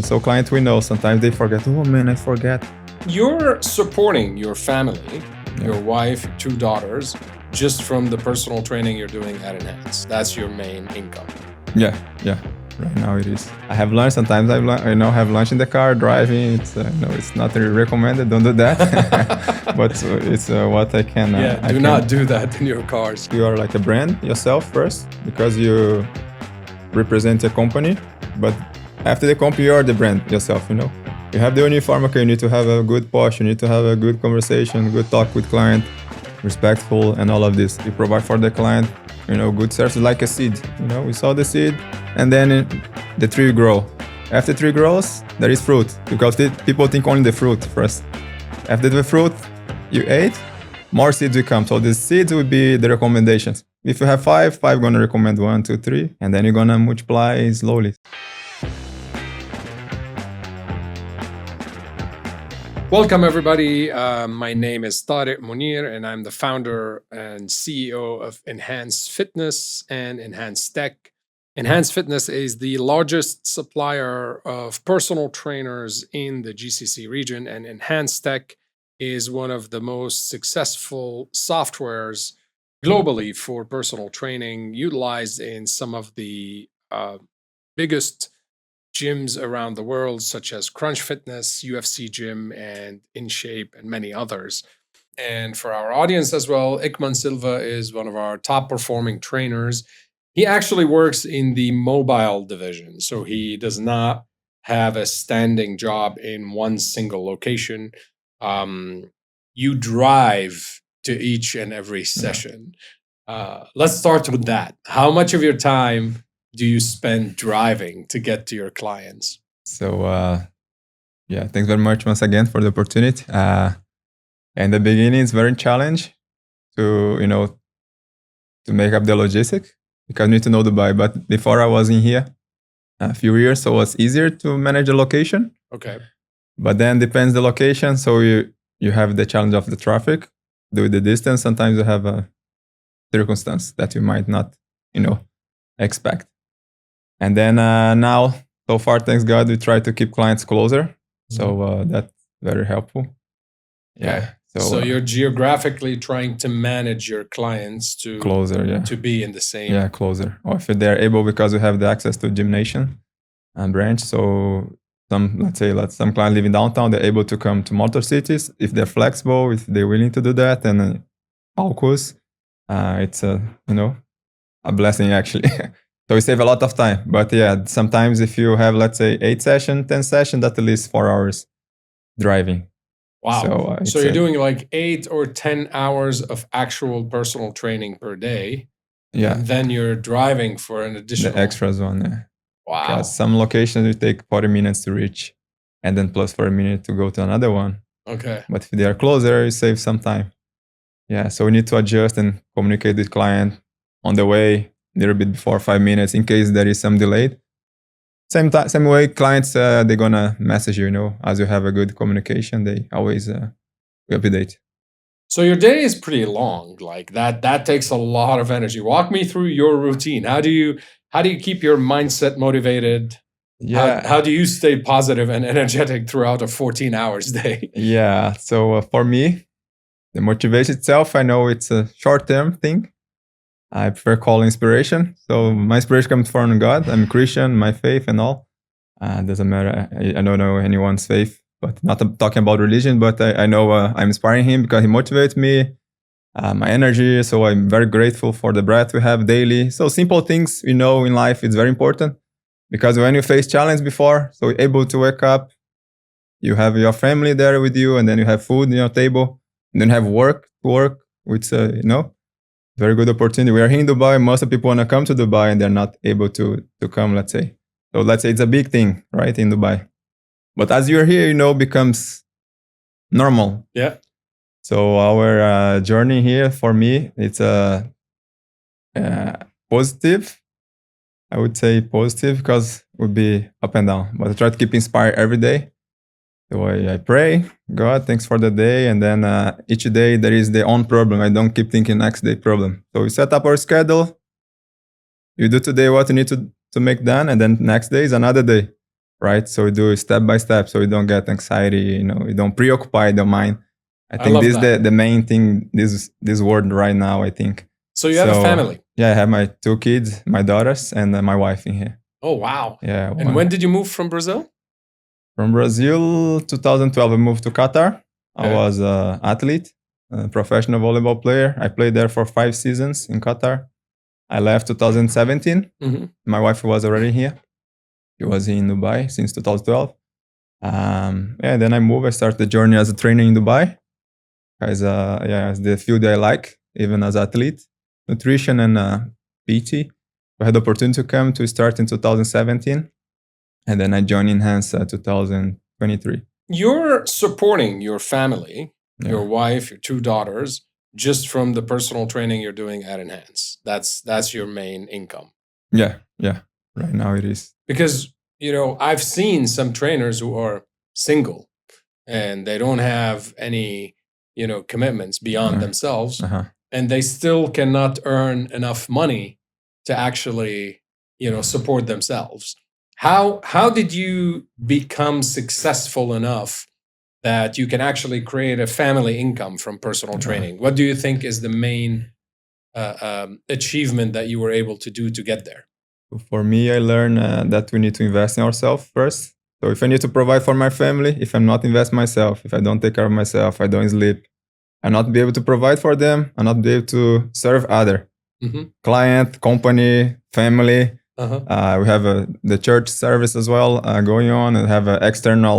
So clients we know, sometimes they forget, oh man, I forget. You're supporting your family, your wife, 2 daughters, just from the personal training you're doing at Enhance. That's your main income. Yeah. Right now it is. I have lunch. Sometimes I have lunch in the car driving. It's not really recommended. Don't do that. But it's what I can. Do not do that in your cars. You are like a brand yourself first because you represent a company. But after the company, you are the brand yourself. You have the uniform. Okay, you need to have a good posture. You need to have a good conversation, good talk with client, respectful, and all of this. You provide for the client. Good service like a seed. We sow the seed, and then the tree grow. After the tree grows, there is fruit, because people think only the fruit first. After the fruit you ate, more seeds will come. So the seeds will be the recommendations. If you have five gonna recommend 1, 2, 3, and then you're gonna multiply slowly. Welcome, everybody. My name is Tariq Munir, and I'm the founder and CEO of Enhance Fitness and Enhance Tech. Enhance Fitness is the largest supplier of personal trainers in the GCC region, and Enhance Tech is one of the most successful softwares globally for personal training, utilized in some of the biggest gyms around the world, such as Crunch Fitness, UFC Gym, and InShape, and many others. And for our audience as well, Eykman Silva is one of our top performing trainers. He actually works in the mobile division, so he does not have a standing job in one single location. You drive to each and every session. Let's start with that. How much of your time do you spend driving to get to your clients? So, thanks very much once again for the opportunity. In the beginning, it's very challenging to make up the logistics, because you need to know Dubai. But before I was in here a few years, so it was easier to manage the location. Okay. But then depends the location. So you have the challenge of the traffic, the distance. Sometimes you have a circumstance that you might not, expect. And then now, so far, thanks God, we try to keep clients closer. So that's very helpful. Yeah. So you're geographically trying to manage your clients to closer, to be in the same. Yeah, closer. Or if they're able, because we have the access to gymnasium and branch. So some clients live in downtown, they're able to come to motor cities if they're flexible, if they're willing to do that. And Alcos, it's a blessing actually. So we save a lot of time. But yeah, sometimes if you have, let's say, 8 sessions, 10 sessions, that's at least 4 hours driving. Wow. So you're doing like 8 or 10 hours of actual personal training per day. Yeah. And then you're driving for an additional. The extras one, yeah. Wow. Because some locations you take 40 minutes to reach, and then plus 40 minutes to go to another one. Okay. But if they are closer, you save some time. Yeah. So we need to adjust and communicate with client on the way, a little bit before 5 minutes, in case there is some delay. Same way, clients, they're gonna message you, as you have a good communication, they always update. So your day is pretty long, like that takes a lot of energy. Walk me through your routine. How do you keep your mindset motivated? Yeah. How do you stay positive and energetic throughout a 14 hours day? Yeah. So for me, the motivation itself, I know it's a short-term thing. I prefer calling inspiration. So my inspiration comes from God. I'm Christian, my faith and all. Doesn't matter. I don't know anyone's faith, but not talking about religion, but I know I'm inspiring him because he motivates me, my energy. So I'm very grateful for the breath we have daily. So simple things, in life, it's very important, because when you face challenge before, so you're able to wake up, you have your family there with you, and then you have food on your table, and then you have work, which, very good opportunity. We are here in Dubai. Most of the people want to come to Dubai and they're not able to come, let's say. So let's say it's a big thing, right, in Dubai. But as you're here, becomes normal. Yeah. So our journey here, for me, it's positive. I would say positive, because it would be up and down. But I try to keep inspired every day. So I pray, God, thanks for the day. And then each day there is their own problem. I don't keep thinking next day problem. So we set up our schedule. You do today what you need to make done. And then next day is another day. right? So we do it step by step, so you don't get anxiety. You don't preoccupy the mind. I I think love this is that. the main thing this world right now. I think. So you have a family. Yeah, I have my 2 kids, my daughters, and my wife in here. Oh, wow. Yeah. And when did you move from Brazil? From Brazil, 2012, I moved to Qatar. I Okay. was an athlete, a professional volleyball player. I played there for 5 seasons in Qatar. I left 2017. Mhm. My wife was already here. She was in Dubai since 2012. Yeah, then I moved. I started the journey as a trainer in Dubai. As as the field I like, even as athlete, nutrition and PT. I had the opportunity to come to start in 2017, and then I joined Enhance 2023. You're supporting your family, Yeah. your wife, your 2 daughters, just from the personal training you're doing at Enhance. That's your main income. Yeah. Right now it is. Because, I've seen some trainers who are single and they don't have any, commitments beyond themselves, and they still cannot earn enough money to actually, support themselves. How did you become successful enough that you can actually create a family income from personal training? What do you think is the main achievement that you were able to do to get there? For me, I learned that we need to invest in ourselves first. So if I need to provide for my family, if I'm not invest myself, if I don't take care of myself, I don't sleep, I not be able to provide for them, I not be able to serve other client, company, family. We have the church service as well going on, and have external,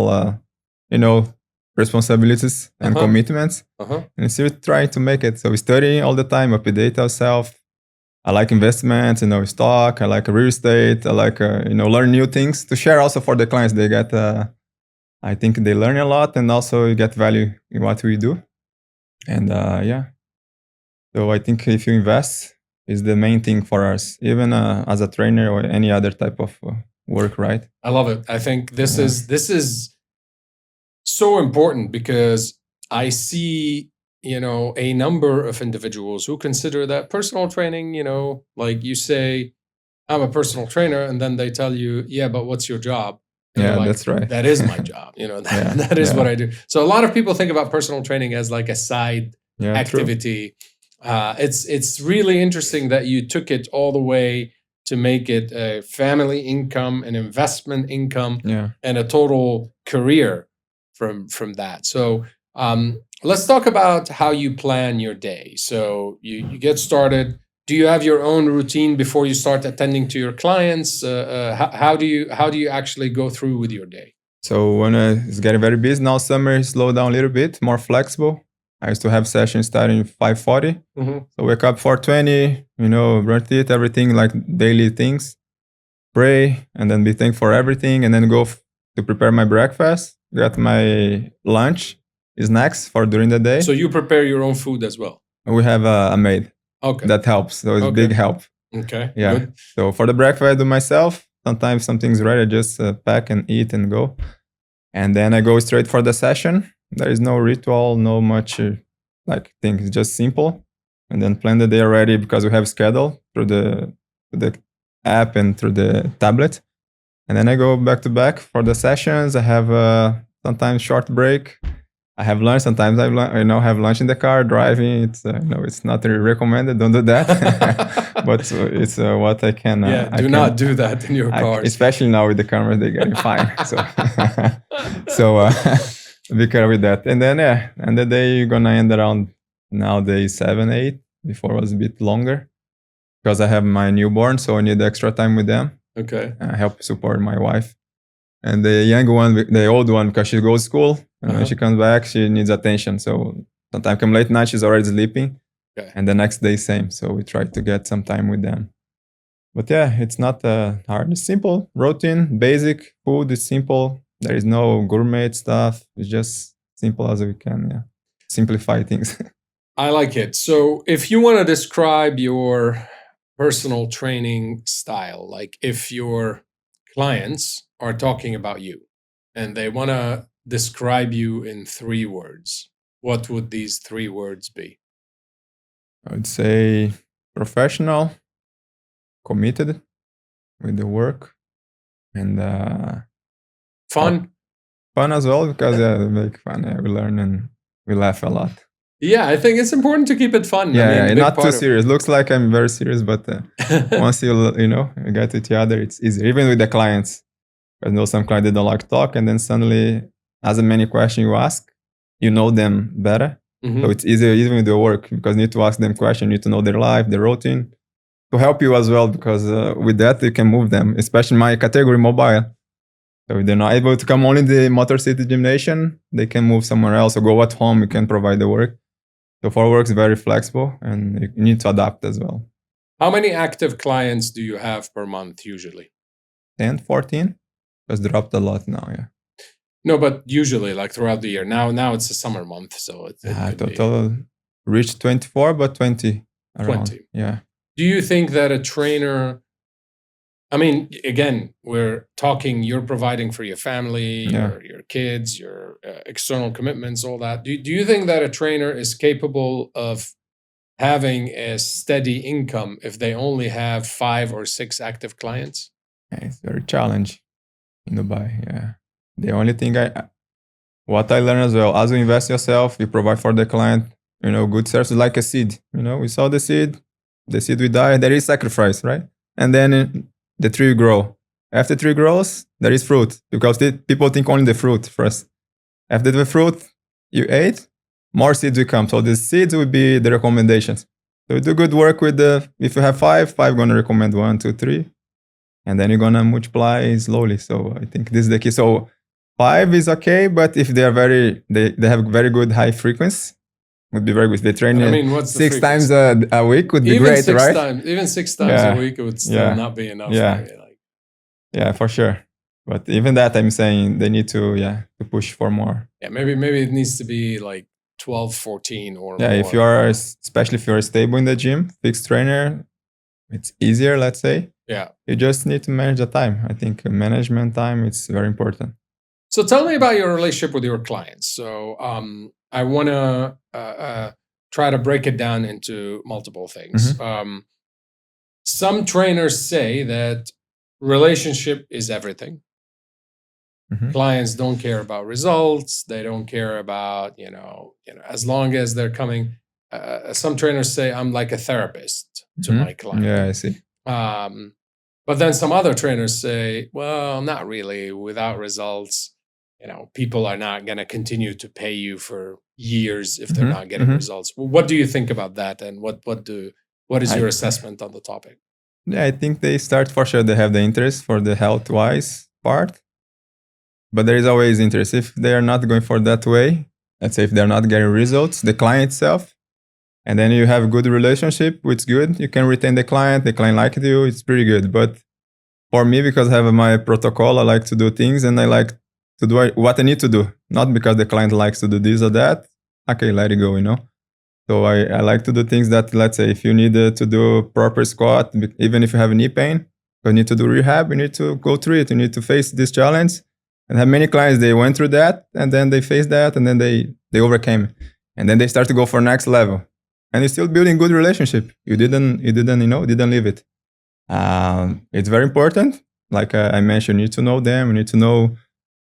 responsibilities and commitments. And still trying to make it. So we study all the time, update ourselves. I like investments, stock. I like real estate. I like, learn new things to share also for the clients. They get, I think they learn a lot, and also you get value in what we do. And yeah, so I think if you invest is the main thing for us, even as a trainer or any other type of work, right? I love it. I think this is so important because I see a number of individuals who consider that personal training, like you say, I'm a personal trainer, and then they tell you, yeah, but what's your job? And Yeah, like, that's right. That is my job. That is what I do. So a lot of people think about personal training as like a side activity. It's really interesting that you took it all the way to make it a family income, an investment income, and a total career from that. So let's talk about how you plan your day. So you get started. Do you have your own routine before you start attending to your clients? How do you actually go through with your day? So when it's getting very busy now, summer slow down a little bit, more flexible. I used to have sessions starting 5:40. So wake up 4:20, brush teeth, everything like daily things, pray, and then be thankful for everything, and then go to prepare my breakfast, get my lunch, snacks for during the day. So you prepare your own food as well? We have a maid. Okay. That helps. So it's big help. Okay. Yeah. Good. So for the breakfast, I do myself. Sometimes something's ready, I just pack and eat and go. And then I go straight for the session. There is no ritual, no much thing. It's just simple. And then plan the day already because we have schedule through the app and through the tablet. And then I go back to back for the sessions. I have sometimes short break. I have lunch. Sometimes I have lunch in the car driving. It's it's not really recommended. Don't do that. But it's what I can. Do not do that in your cars. Especially now with the cameras, they're getting fine. So be careful with that. And then and the day you're gonna end around nowadays 7, 8. Before it was a bit longer because I have my newborn, so I need extra time with them. Okay. Help support my wife. And the young one, the old one, because she goes to school, and when she comes back, she needs attention. So sometimes come late night, she's already sleeping. Okay. And the next day, same. So we try to get some time with them. But yeah, it's not hard. It's simple, routine, basic food is simple. There is no gourmet stuff. It's just simple as we can. Yeah, simplify things. I like it. So if you want to describe your personal training style, like if your clients are talking about you and they want to describe you in 3 words, what would these 3 words be? I would say professional, committed with the work, and Fun? Fun as well, because we make fun. Yeah, we learn and we laugh a lot. Yeah, I think it's important to keep it fun. Yeah, not too serious. Looks like I'm very serious, but once you get to each other, it's easier. Even with the clients, I know some clients they don't like to talk, and then suddenly, as many questions you ask, you know them better. Mhm. So it's easier even with the work, because you need to ask them questions, you need to know their life, their routine, to help you as well, because with that you can move them, especially my category mobile. So if they're not able to come only the Motor City Gymnasium, they can move somewhere else or go at home, you can provide the work. So for work is very flexible, and you need to adapt as well. How many active clients do you have per month usually? 10, 14? It's dropped a lot now, yeah. No, but usually, like throughout the year. Now it's a summer month, so it total reached 24, but 20 around. 20. Yeah. Do you think that a trainer, I mean, again, we're talking, you're providing for your family, your kids, your external commitments, all that. Do you think that a trainer is capable of having a steady income if they only have 5 or 6 active clients? Yeah, it's very challenging in Dubai. Yeah. The only thing what I learned as well, as you invest yourself, you provide for the client, good service like a seed. We sow the seed will die, there is sacrifice, right? And then the tree will grow. After the tree grows, there is fruit, because people think only the fruit first. After the fruit you ate, more seeds will come. So the seeds will be the recommendations. So you do good work with if you have 5 going to recommend 1, 2, 3. And then you're going to multiply slowly. So I think this is the key. So 5 is okay, but if they are they have very good high frequency, would be very good. They train 6 times a week would be even great, right? Even 6 times a week, it would still not be enough. Yeah, for sure. But even that, I'm saying they need to push for more. Yeah, maybe it needs to be like 12, 14 or more. If you are, especially if you're stable in the gym, fixed trainer, it's easier, let's say. Yeah. You just need to manage the time. I think management time is very important. So tell me about your relationship with your clients. So I want to try to break it down into multiple things. Mm-hmm. Some trainers say that relationship is everything. Mm-hmm. Clients don't care about results. They don't care about, as long as they're coming. Some trainers say I'm like a therapist to my client. Yeah, I see. But then some other trainers say, well, not really. Without results, people are not going to continue to pay you for years if they're not getting results. What do you think about that? And what is your assessment on the topic? Yeah, I think they start, for sure, they have the interest for the health-wise part. But there is always interest. If they are not going for that way, let's say if they're not getting results, the client itself, and then you have a good relationship, it's good. You can retain the client likes you, it's pretty good. But for me, because I have my protocol, I like to do things and I like to do what I need to do. Not because the client likes to do this or that. Okay, let it go, So I like to do things that, let's say, if you need to do proper squat, even if you have knee pain, you need to do rehab, you need to go through it, you need to face this challenge. And have many clients, they went through that, and then they faced that, and then they overcame. And then they start to go for next level. And you're still building good relationship. You didn't leave it. It's very important. Like I mentioned, you need to know them, you need to know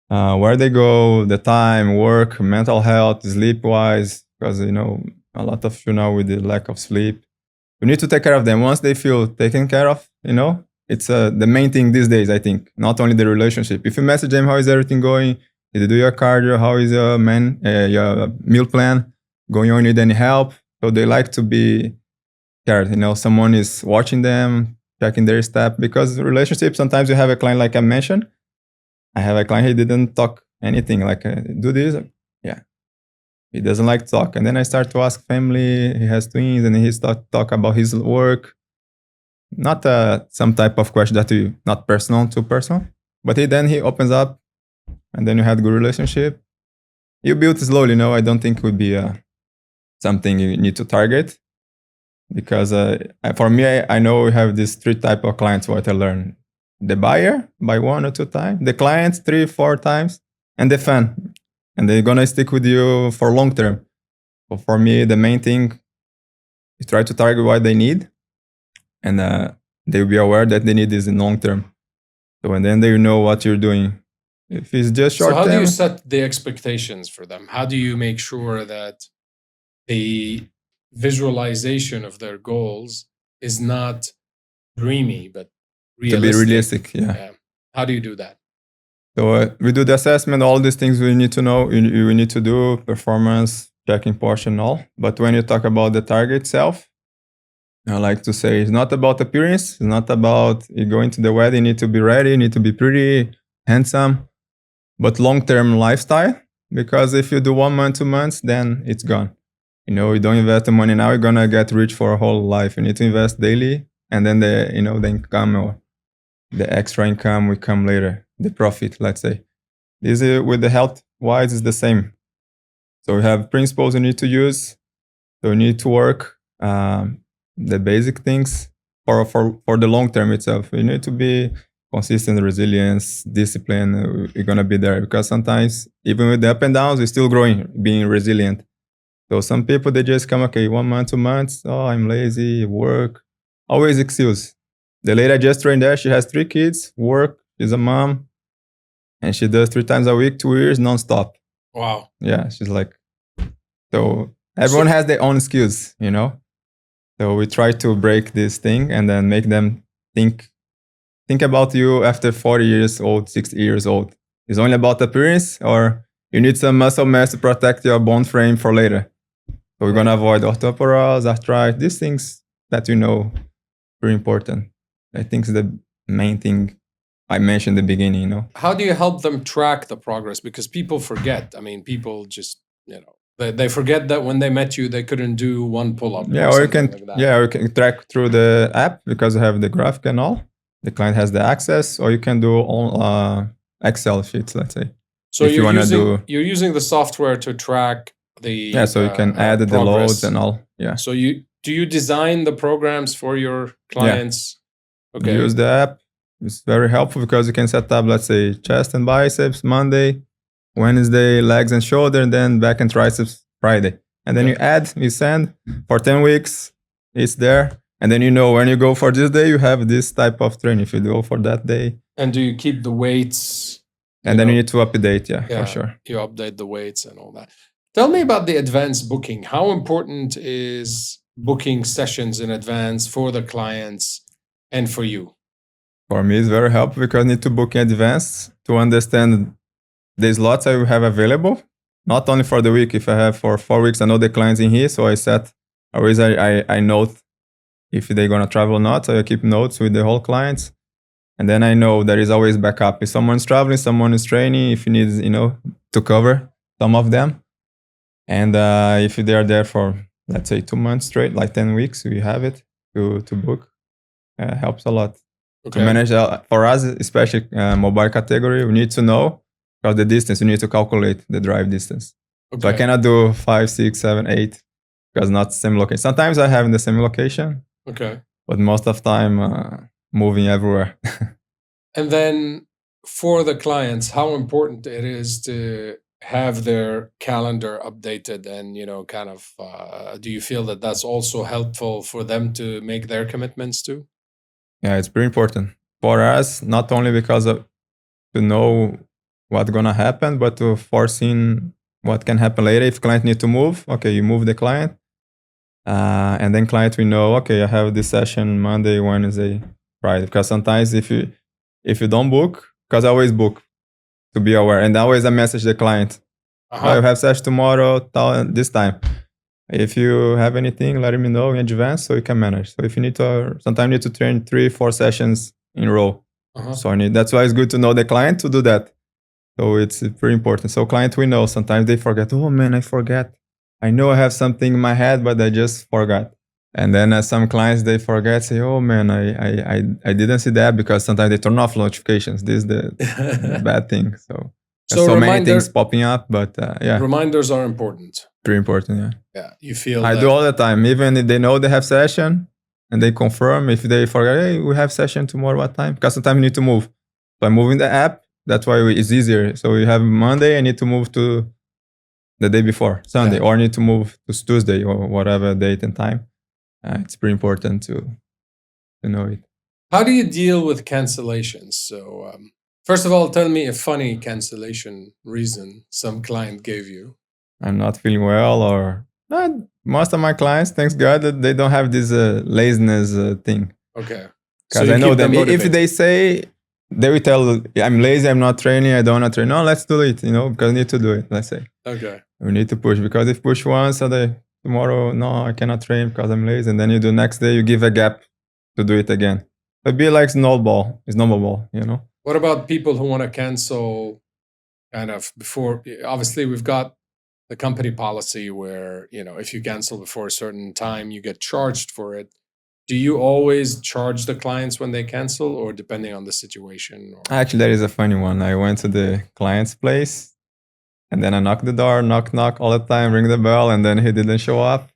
where they go, the time, work, mental health, sleep-wise, because, a lot of with the lack of sleep. You need to take care of them. Once they feel taken care of, it's the main thing these days, I think. Not only the relationship. If you message them, how is everything going? Did you do your cardio? How is your meal plan going on? Need any help? So they like to be cared. Someone is watching them, checking their step. Because relationships, sometimes you have a client, like I mentioned. I have a client, he didn't talk anything. Like, do this? Yeah. He doesn't like to talk. And then I start to ask family. He has twins, and he start talk about his work. Not some type of question that you not personal, too personal. But then he opens up, and then you have a good relationship. You build slowly. I don't think it would be something you need to target. Because for me, I know we have these 3 type of clients. What I learned: the buyer by 1 or 2 times, the clients 3, 4 times, and the fan. And they're gonna stick with you for long term. So for me, the main thing is try to target what they need, and they'll be aware that they need this in long term. So and then they know what you're doing. If it's just So short how do you term, set the expectations for them? How do you make sure that the visualization of their goals is not dreamy but to be realistic? realistic, yeah. Yeah. How do you do that? So we do the assessment, all these things we need to know, we need to do, performance, checking portion, all. But when you talk about the target itself, I like to say it's not about appearance. It's not about you going to the wedding, you need to be ready, you need to be pretty, handsome, but long-term lifestyle. Because if you do 1 month, 2 months, then it's gone. You don't invest the money now, you're gonna get rich for a whole life. You need to invest daily, and then the income or the extra income will come later. The profit, let's say. This with the health wise is the same. So we have principles you need to use. So you need to work the basic things for the long term itself. You need to be consistent, resilience, discipline. You're gonna be there because sometimes even with the up and downs, we're still growing, being resilient. So some people they just come, okay, 1 month, 2 months. Oh, I'm lazy, work, always excuse. The lady I just trained there, she has 3 kids, work, she's a mom, and she does 3 times a week, 2 years nonstop. Wow. Yeah, she's like, so everyone has their own skills, So we try to break this thing and then make them think about you after 40 years old, 60 years old. It's only about appearance, or you need some muscle mass to protect your bone frame for later. So we're gonna avoid osteoporosis, arthritis, these things that very important. I think it's the main thing I mentioned in the beginning, How do you help them track the progress? Because people forget. I mean, people just, they forget that when they met you, they couldn't do 1 pull-up. Yeah, or you can or you can track through the app because you have the graphic and all. The client has the access, or you can do all Excel sheets, let's say. So you're using the software to track the so you can add the loads and all. Yeah. So do you design the programs for your clients? Yeah. Okay. You use the app. It's very helpful because you can set up, let's say, chest and biceps Monday, Wednesday, legs and shoulder, and then back and triceps Friday. And then you send for 10 weeks, it's there. And then when you go for this day, you have this type of training. If you go for that day. And do you keep the weights? And then you need to update, for sure. You update the weights and all that. Tell me about the advanced booking. How important is booking sessions in advance for the clients and for you? For me, it's very helpful because I need to book in advance to understand the slots I will have available, not only for the week. If I have for 4 weeks, I know the clients in here, so I set, always I note if they're going to travel or not, so I keep notes with the whole clients. And then I know there is always backup. If someone's traveling, someone is training, if you need, to cover some of them. And if they are there for, let's say, 2 months straight, like 10 weeks, we have it to book. Helps a lot. Okay. To manage, for us, especially mobile category, we need to know, because the distance, you need to calculate the drive distance. Okay. So I cannot do 5, 6, 7, 8, because not the same location. Sometimes I have in the same location. Okay. But most of the time, moving everywhere. And then for the clients, how important it is to have their calendar updated and, do you feel that that's also helpful for them to make their commitments too? Yeah, it's pretty important for us, not only because of to know what's going to happen, but to foresee what can happen later. If client need to move, okay, you move the client. And then client will know, okay, I have this session Monday, Wednesday, Friday. Because sometimes if you don't book, because I always book to be aware. And always I message the client, I have session tomorrow, this time. If you have anything, let me know in advance so you can manage. So if you need to, sometimes you need to train 3-4 sessions in a row. So that's why it's good to know the client to do that. So it's pretty important. So client we know, sometimes they forget, oh man, I forget. I know I have something in my head, but I just forgot. And then some clients, they forget, say, oh man, I didn't see that, because sometimes they turn off notifications. This is the bad thing. So many things popping up, but yeah. Reminders are important. Pretty important, yeah. Yeah, you feel I do all the time. Even if they know they have session and they confirm, if they forget, hey, we have session tomorrow, what time? Because sometimes you need to move. So I'm moving the app. That's why it's easier. So we have Monday, I need to move to the day before, Sunday, or I need to move to Tuesday or whatever date and time. It's pretty important to know it. How do you deal with cancellations? So First of all, tell me a funny cancellation reason some client gave you. I'm not feeling well, or most of my clients, thanks God, that they don't have this laziness thing. Okay. Because you I know keep them. If motivated. they say, they will tell, I'm lazy, I'm not training, I don't want to train. No, let's do it, because I need to do it, let's say. Okay. We need to push, because if push once a day, tomorrow, no, I cannot train because I'm lazy. And then you do next day, you give a gap to do it again. It'd be like snowball, What about people who want to cancel kind of before? Obviously, we've got the company policy where, if you cancel before a certain time, you get charged for it. Do you always charge the clients when they cancel, or depending on the situation? Or? Actually, that is a funny one. I went to the client's place, and then I knocked the door, knock, knock all the time, ring the bell, and then he didn't show up.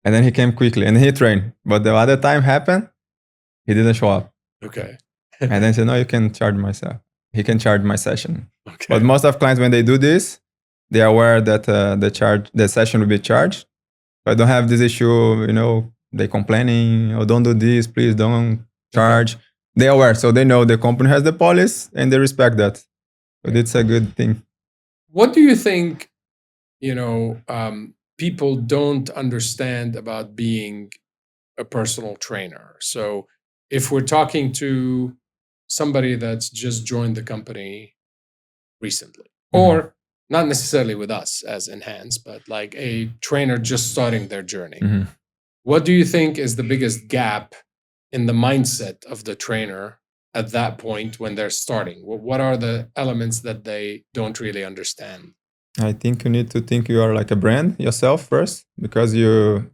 And then he came quickly, and he trained. But the other time happened, he didn't show up. Okay. And then he said, no, you can charge myself. He can charge my session. Okay. But most of clients, when they do this, they are aware that the session will be charged. So I don't have this issue, they complaining, oh, don't do this, please don't charge. Okay. They're aware, so they know the company has the policy and they respect that. But it's a good thing. What do you think, people don't understand about being a personal trainer? So if we're talking to somebody that's just joined the company recently, or not necessarily with us as Enhance, but like a trainer just starting their journey, what do you think is the biggest gap in the mindset of the trainer at that point when they're starting? What are the elements that they don't really understand? I think you need to think you are like a brand yourself first, because you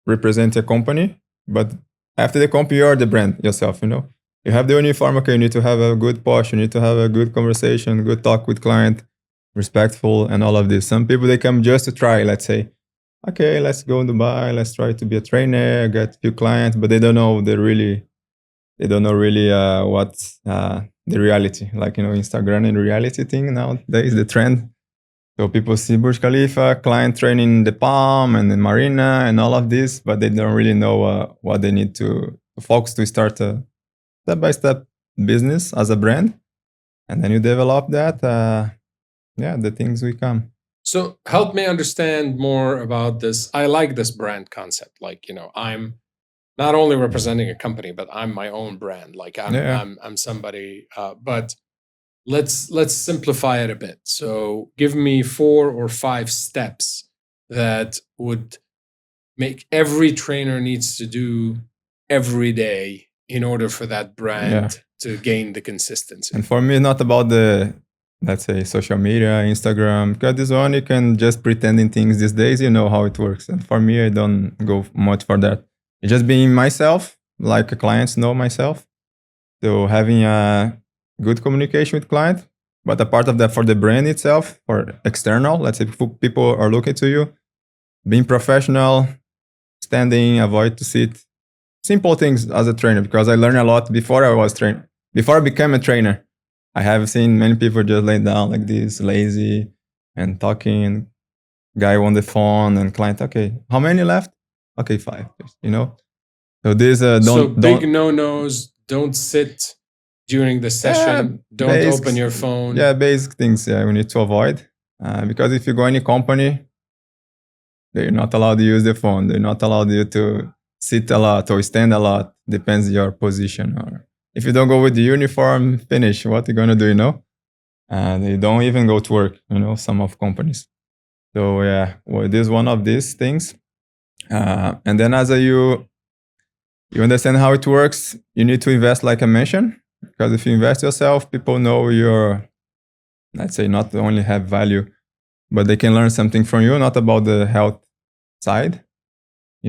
represent a company. But after the company, you are the brand yourself, You have the uniform, okay, you need to have a good posture, you need to have a good conversation, good talk with client, respectful, and all of this. Some people, they come just to try, let's say, okay, let's go to Dubai, let's try to be a trainer, get a few clients, but they don't know really what's the reality. Like, Instagram and reality thing nowadays, the trend. So people see Burj Khalifa, client training the Palm and the Marina and all of this, but they don't really know what they need to focus to start a step-by-step business as a brand. And then you develop that, the things will come. So help me understand more about this. I like this brand concept. Like, I'm not only representing a company, but I'm my own brand. Like I'm somebody, but let's simplify it a bit. So give me 4 or 5 steps that would make every trainer needs to do every day in order for that brand to gain the consistency. And for me, not about the, let's say, social media, Instagram, because this one, you can just pretending things these days, you know how it works. And for me, I don't go much for that. It's just being myself, like clients know myself. So having a good communication with client, but a part of that for the brand itself, for external, let's say people are looking to you, being professional, standing, avoid to sit. Simple things as a trainer, because I learned a lot before I was trained. Before I became a trainer, I have seen many people just lay down like this, lazy and talking. Guy on the phone and client, okay, how many left? Okay, 5, So this big no-nos. Don't sit during the session. Don't open your phone. Yeah, basic things. Yeah, we need to avoid because if you go any company, they're not allowed to use the phone. They're not allowed you to sit a lot or stand a lot. Depends your position. Or if you don't go with the uniform, finish. What you gonna do? And they don't even go to work. Some of companies. So yeah, well, this is one of these things. And then as you understand how it works, you need to invest, like I mentioned, because if you invest yourself, people know you're, let's say, not only have value, but they can learn something from you, not about the health side.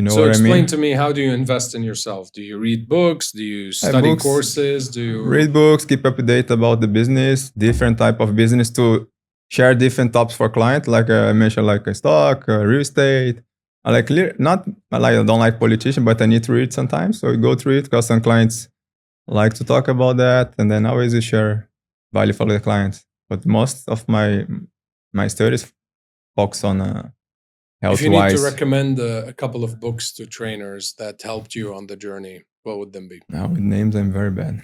So explain to me, how do you invest in yourself? Do you read books? Do you study courses? Do you read books, keep up to date about the business, different type of business, to share different topics for client, like I mentioned, like a stock, real estate. I don't like politician, but I need to read sometimes. So we go through it because some clients like to talk about that, and then always you share value for the clients. But most of my studies focus on health-wise. If you need to recommend a couple of books to trainers that helped you on the journey, what would them be? Now with names, I'm very bad.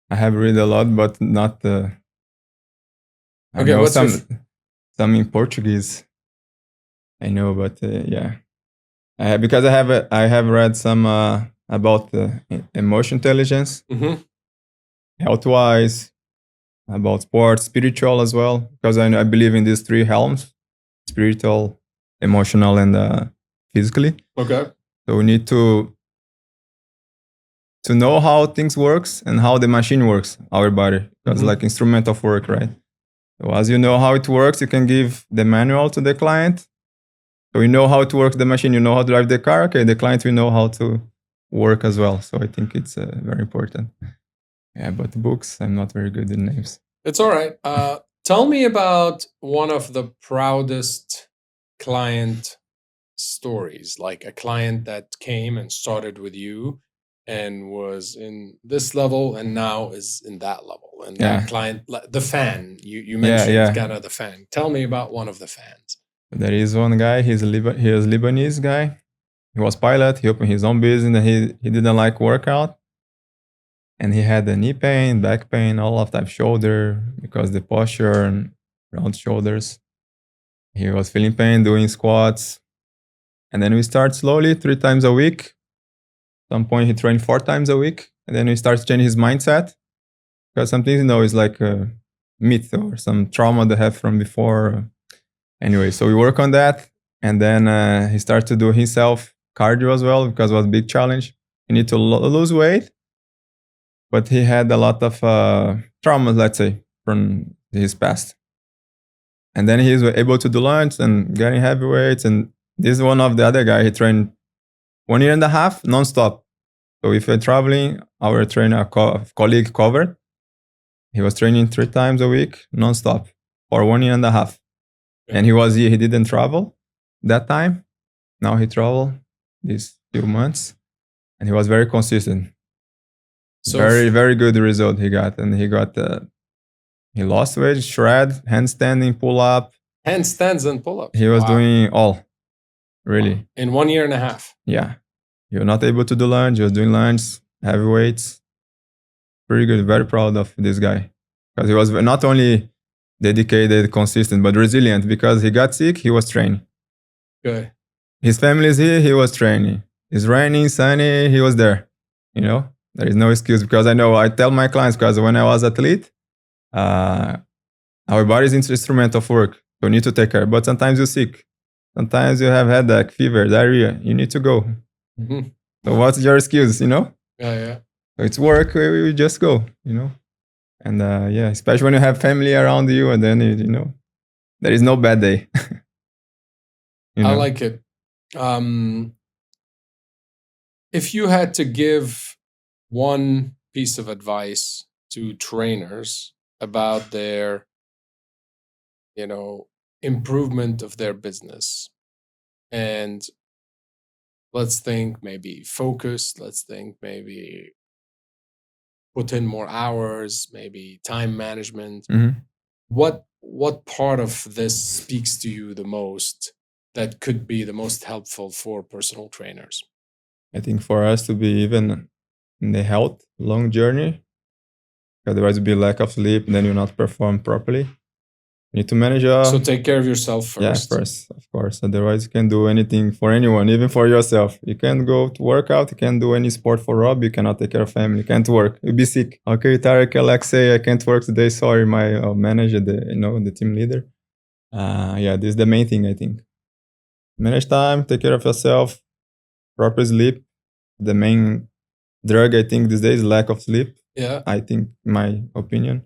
I have read a lot, but not. I Okay, know what's your some in Portuguese. I know, but yeah, because I have read some about emotion intelligence, health wise, about sports, spiritual as well. Because I believe in these three realms: spiritual, emotional, and physically. Okay. So we need to know how things works and how the machine works, our body. Because like instrument of work, right? So as you know how it works, you can give the manual to the client. So you know how to work the machine, you know how to drive the car. Okay, the client will know how to work as well. So I think it's very important. Yeah, but books, I'm not very good in names. It's all right. Tell me about one of the proudest client stories, like a client that came and started with you and was in this level and now is in that level. And that client, the fan, you mentioned kind of the fan. Tell me about one of the fans. There is one guy, he was Lebanese guy. He was pilot, he opened his own business, and he didn't like workout. And he had a knee pain, back pain, all of that, shoulder, because the posture and round shoulders. He was feeling pain doing squats. And then we start slowly, 3 times a week. At some point, he trained 4 times a week. And then we start changing his mindset. Because some things, is like a myth or some trauma they have from before. Anyway, so we work on that. And then he started to do himself cardio as well, because it was a big challenge. He need to lose weight. But he had a lot of traumas, let's say, from his past. And then he was able to do lunge and getting heavy weights. And this is one of the other guy. He trained 1 year and a half nonstop. So if you're traveling, our trainer colleague covered. He was training 3 times a week nonstop for 1 year and a half. And he was here. He didn't travel that time. Now he traveled these few months, and he was very consistent. So very, very good result he got. And he lost weight, shred, handstanding, pull up. Handstands and pull ups. He was doing all, really. Wow. In 1 year and a half. Yeah. He was not able to do lunge. He was doing lunge, heavy weights. Pretty good. Very proud of this guy. Because he was not only dedicated, consistent, but resilient. Because he got sick, he was training. Good. His family is here, he was training. It's raining, sunny, he was there. You know? There is no excuse, because I tell my clients, because when I was athlete, our body is an instrument of work. So you need to take care. But sometimes you're sick. Sometimes you have headache, fever, diarrhea. You need to go. So what's your excuse, Yeah. So it's work, we just go, And especially when you have family around you, and then, there is no bad day. I like it. If you had to give one piece of advice to trainers about their, improvement of their business, and let's think maybe focus, let's think maybe put in more hours, maybe time management. What part of this speaks to you the most that could be the most helpful for personal trainers? I think for us to be even in the health long journey, otherwise it'll be lack of sleep, then you'll not perform properly. You need to manage so take care of yourself first. Yeah, first, of course. Otherwise you can do anything for anyone, even for yourself. You can't go to work out, you can't do any sport for Rob, you cannot take care of family, you can't work, you'll be sick. Okay, Tarek, Alex, say I can't work today, sorry, my manager, the team leader. This is the main thing, I think. Manage time, take care of yourself, proper sleep. The main drug, I think, these days is lack of sleep. Yeah. I think, my opinion.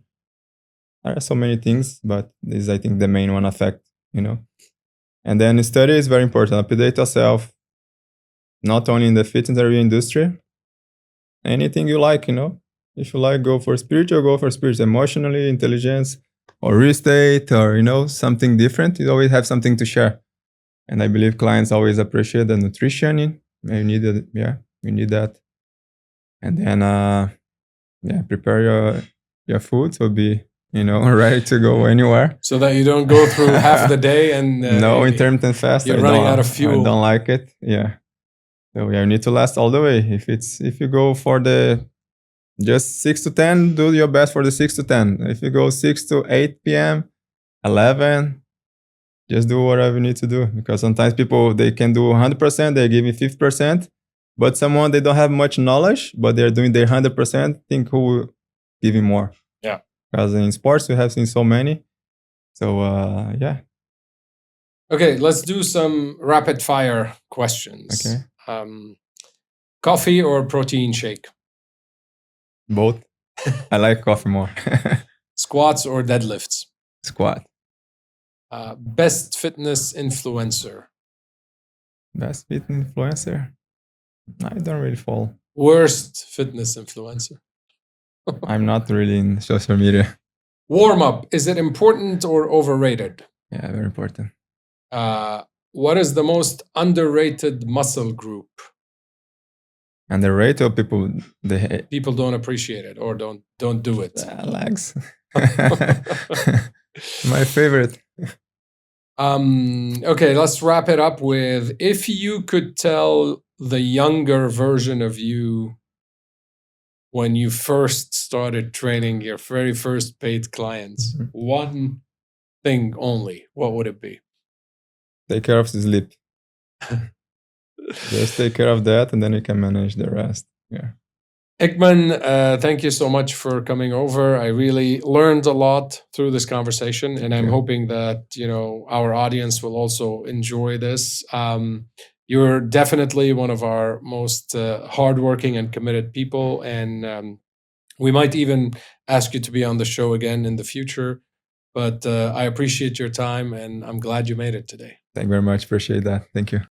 There are so many things, but this is, I think, the main one affect, And then study is very important. Update yourself, not only in the fitness industry, anything you like, If you like, go for spiritual, go for spiritual. Emotionally, intelligence, or real estate, or, something different. You always have something to share. And I believe clients always appreciate the nutrition. You need it, you need that. And then, prepare your food to be, ready to go anywhere. So that you don't go through half the day and no intermittent fast. You're running out of fuel. I don't like it. Yeah. So you need to last all the way. If you go for the just 6 to 10, do your best for the 6 to 10. If you go 6 to 8 p.m., 11, just do whatever you need to do. Because sometimes people, they can do 100%, they give you 50%. But someone, they don't have much knowledge, but they're doing their 100%, think who will give you more. Yeah. Because in sports, we have seen so many. So, yeah. Okay, let's do some rapid fire questions. Okay. Coffee or protein shake? Both. I like coffee more. Squats or deadlifts? Squat. Best fitness influencer? Best fitness influencer? I don't really follow. Worst fitness influencer? I'm not really in social media. Warm up, is it important or overrated? Yeah, very important. What is the most underrated muscle group? Underrated, or people People don't appreciate it or don't do it. Legs. My favorite. Okay, let's wrap it up with, if you could tell the younger version of you when you first started training your very first paid clients, one thing only, what would it be? Take care of the sleep. Just take care of that, and then you can manage the rest. Yeah. Eykman, thank you so much for coming over. I really learned a lot through this conversation, and I'm hoping that our audience will also enjoy this. You're definitely one of our most hardworking and committed people, and we might even ask you to be on the show again in the future. But I appreciate your time, and I'm glad you made it today. Thank you very much. Appreciate that. Thank you.